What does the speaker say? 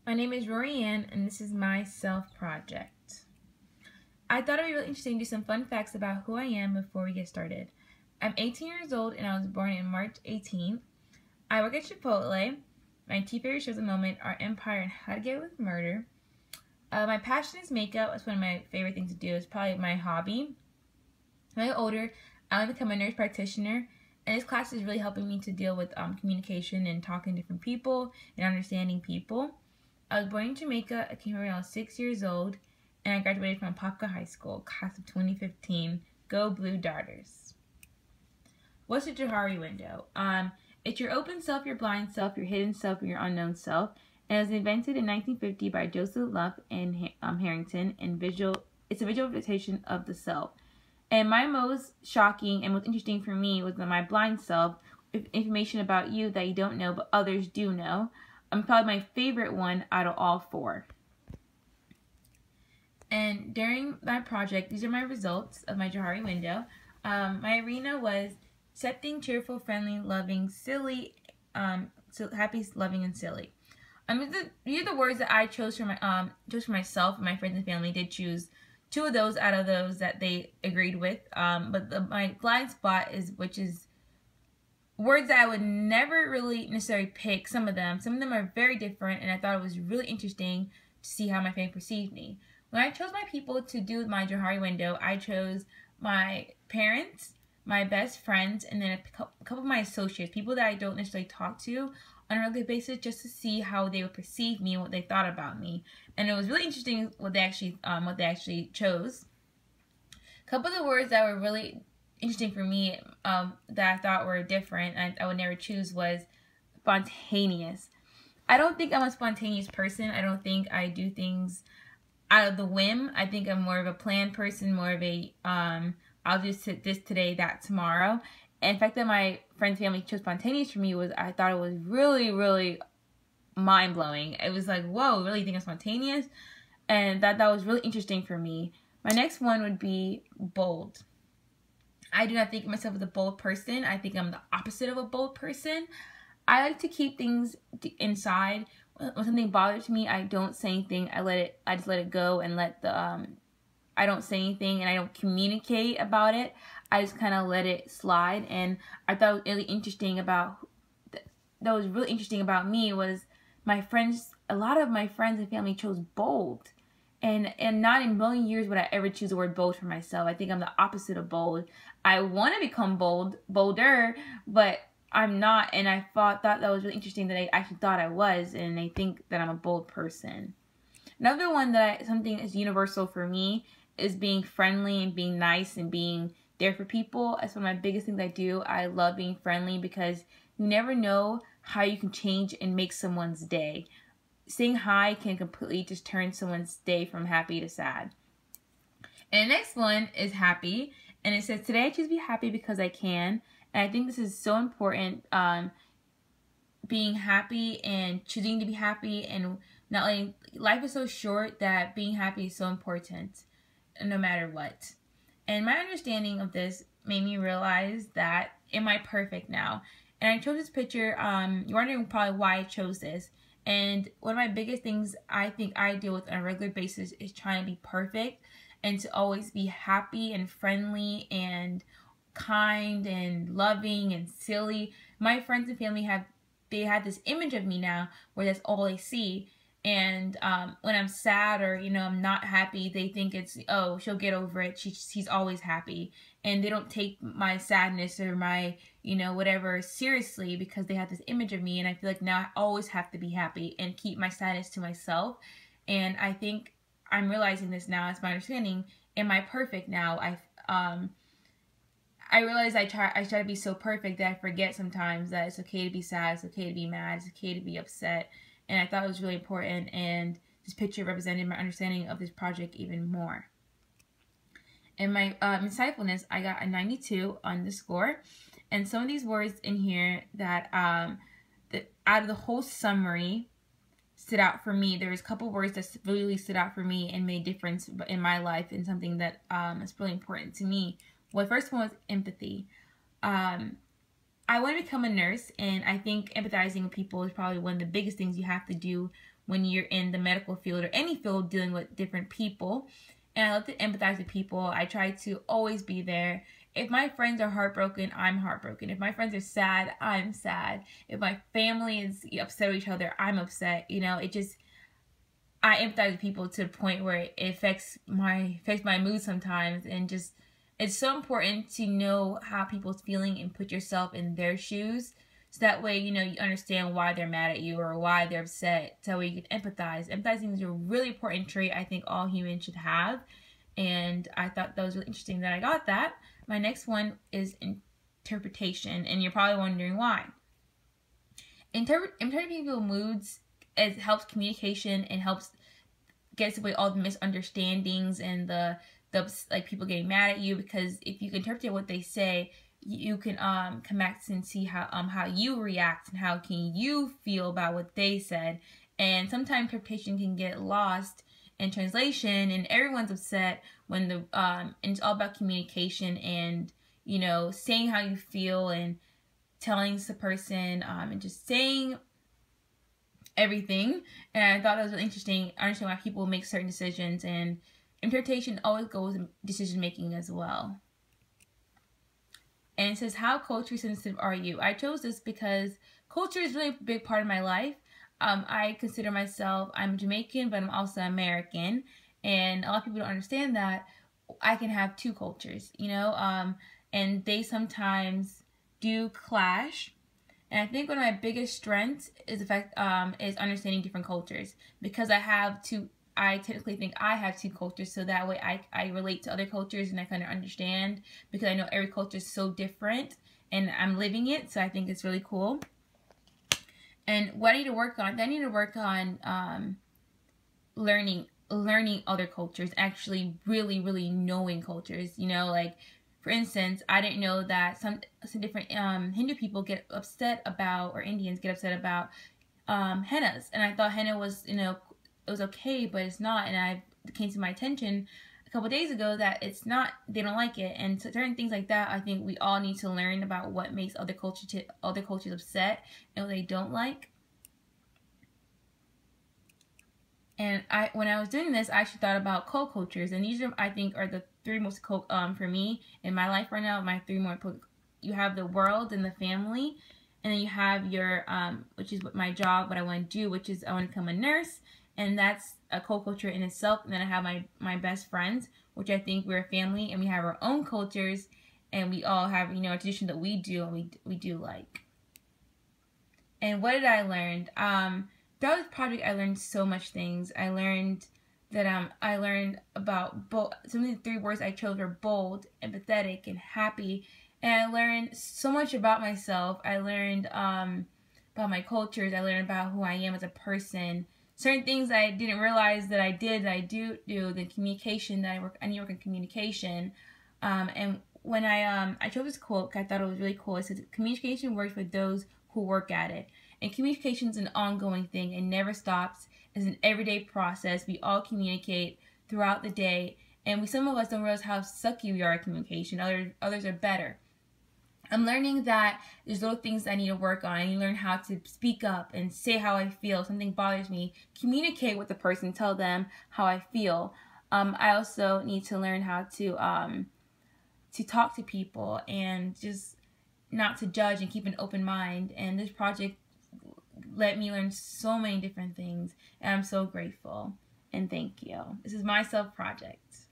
My name is Rory Ann, and this is my self project. I thought it would be really interesting to do some fun facts about who I am before we get started. I'm 18 years old and I was born on March 18th. I work at Chipotle. My two favorite shows at the moment are Empire and How to Get Away with Murder. My passion is makeup. That's one of my favorite things to do. It's probably my hobby. When I get older, I want to become a nurse practitioner, and this class is really helping me to deal with communication and talking to different people and understanding people. I was born in Jamaica. I came here when I was 6 years old, and I graduated from Apopka High School, class of 2015. Go Blue Darters. What's a Johari window? It's your open self, your blind self, your hidden self, and your unknown self. And it was invented in 1950 by Joseph Luff and Harrington, and it's a visual representation of the self. And my most shocking and most interesting for me was my blind self, information about you that you don't know but others do know. Probably my favorite one out of all four. And during my project, these are my results of my Johari window. My arena was accepting, cheerful, friendly, loving, silly, happy, loving, and silly. These are the words that I chose for myself, and my friends and family did choose two of those out of those that they agreed with. But my blind spot which is words that I would never really necessarily pick. Some of them are very different, and I thought it was really interesting to see how my family perceived me. When I chose my people to do my Johari window, I chose my parents, my best friends, and then a couple of my associates, people that I don't necessarily talk to on a regular basis, just to see how they would perceive me and what they thought about me. And it was really interesting what they actually chose. A couple of the words that were really interesting for me that I thought were different and I would never choose was spontaneous. I don't think I'm a spontaneous person. I don't think I do things out of the whim. I think I'm more of a planned person, more of a I'll just sit this today, that tomorrow. And the fact that my friends' family chose spontaneous for me I thought it was really, really mind-blowing. It was like, whoa, really think I'm spontaneous? And that was really interesting for me. My next one would be bold. I do not think of myself as a bold person. I think I'm the opposite of a bold person. I like to keep things inside. When something bothers me, I don't say anything. I just let it go and I don't say anything and I don't communicate about it. I just kind of let it slide. And I thought it was really interesting about me was my friends. A lot of my friends and family chose bold, and not in a million years would I ever choose the word bold for myself. I think I'm the opposite of bold. I want to become bolder, but I'm not. And I thought that was really interesting that I actually thought I was, and I think that I'm a bold person. Another one something is universal for me is being friendly and being nice and being there for people. That's one of my biggest things I do. I love being friendly because you never know how you can change and make someone's day. Saying hi can completely just turn someone's day from happy to sad. And the next one is happy. And it says, today I choose to be happy because I can. And I think this is so important. Being happy and choosing to be happy, and not letting, life is so short that being happy is so important no matter what. And my understanding of this made me realize that, am I perfect now? And I chose this picture. You're wondering probably why I chose this. And one of my biggest things I think I deal with on a regular basis is trying to be perfect and to always be happy and friendly and kind and loving and silly. My friends and family have this image of me now where that's all they see. And when I'm sad or I'm not happy, they think it's, oh, she'll get over it. She's always happy, and they don't take my sadness or my whatever seriously because they have this image of me. And I feel like now I always have to be happy and keep my sadness to myself. And I think I'm realizing this now. It's my understanding. Am I perfect now? I realize I try to be so perfect that I forget sometimes that it's okay to be sad, it's okay to be mad, it's okay to be upset. And I thought it was really important, and this picture represented my understanding of this project even more. And my insightfulness, I got a 92 on the score. And some of these words in here that out of the whole summary stood out for me. There was a couple words that really stood out for me and made a difference in my life, and something that is really important to me. Well, the first one was empathy. I want to become a nurse, and I think empathizing with people is probably one of the biggest things you have to do when you're in the medical field or any field dealing with different people. And I love to empathize with people. I try to always be there. If my friends are heartbroken, I'm heartbroken. If my friends are sad, I'm sad. If my family is upset with each other, I'm upset. You know, I empathize with people to the point where it affects my mood sometimes, and just it's so important to know how people's feeling and put yourself in their shoes. So that way, you know, you understand why they're mad at you or why they're upset. So that way you can empathize. Empathizing is a really important trait I think all humans should have. And I thought that was really interesting that I got that. My next one is interpretation. And you're probably wondering why. Interpreting people's moods, it helps communication and helps gets away all the misunderstandings and the like people getting mad at you, because if you can interpret what they say, you can come back and see how you react and how can you feel about what they said. And sometimes interpretation can get lost in translation, and everyone's upset when and it's all about communication and, you know, saying how you feel and telling the person and just saying everything. And I thought that was really interesting. I understand why people make certain decisions, and interpretation always goes in decision making as well. And it says, how culture sensitive are you? I chose this because culture is really a big part of my life. I consider myself, I'm Jamaican, but I'm also American. And a lot of people don't understand that I can have two cultures, you know, and they sometimes do clash. And I think one of my biggest strengths is is understanding different cultures, because I technically think I have two cultures, so that way I relate to other cultures and I kind of understand, because I know every culture is so different and I'm living it, so I think it's really cool. And what I need to work on, I need to work on learning other cultures, actually really knowing cultures, you know, like for instance, I didn't know that some different Hindu people get upset about, or Indians get upset about hennas, and I thought henna was, you know, it was okay, but it's not. And it came to my attention a couple days ago that it's not, they don't like it. And certain things like that, I think we all need to learn about what makes other cultures upset and what they don't like. And when I was doing this, I actually thought about co-cultures, and these are, I think, are the three most for me in my life right now. My three more, you have the world and the family, and then you have your which is what my job, what I want to do, which is I want to become a nurse, and that's a co-culture in itself. And then I have my best friends, which I think we're a family, and we have our own cultures, and we all have, you know, a tradition that we do and we do like. And what did I learn? Throughout this project, I learned so much things. I learned that I learned about some of the three words I chose were bold, empathetic, and happy. And I learned so much about myself. I learned about my cultures. I learned about who I am as a person. Certain things I didn't realize that I do. The communication that I need to work on communication. And when I chose this quote, I thought it was really cool. It says, "Communication works for those who work at it." And communication is an ongoing thing. It never stops. It's an everyday process. We all communicate throughout the day, and some of us don't realize how sucky we are at communication. Others are better. I'm learning that there's little things I need to work on. I need to learn how to speak up and say how I feel. If something bothers me, communicate with the person, tell them how I feel. I also need to learn how to talk to people and just not to judge and keep an open mind. And this project let me learn so many different things, and I'm so grateful. And thank you. This is my self project.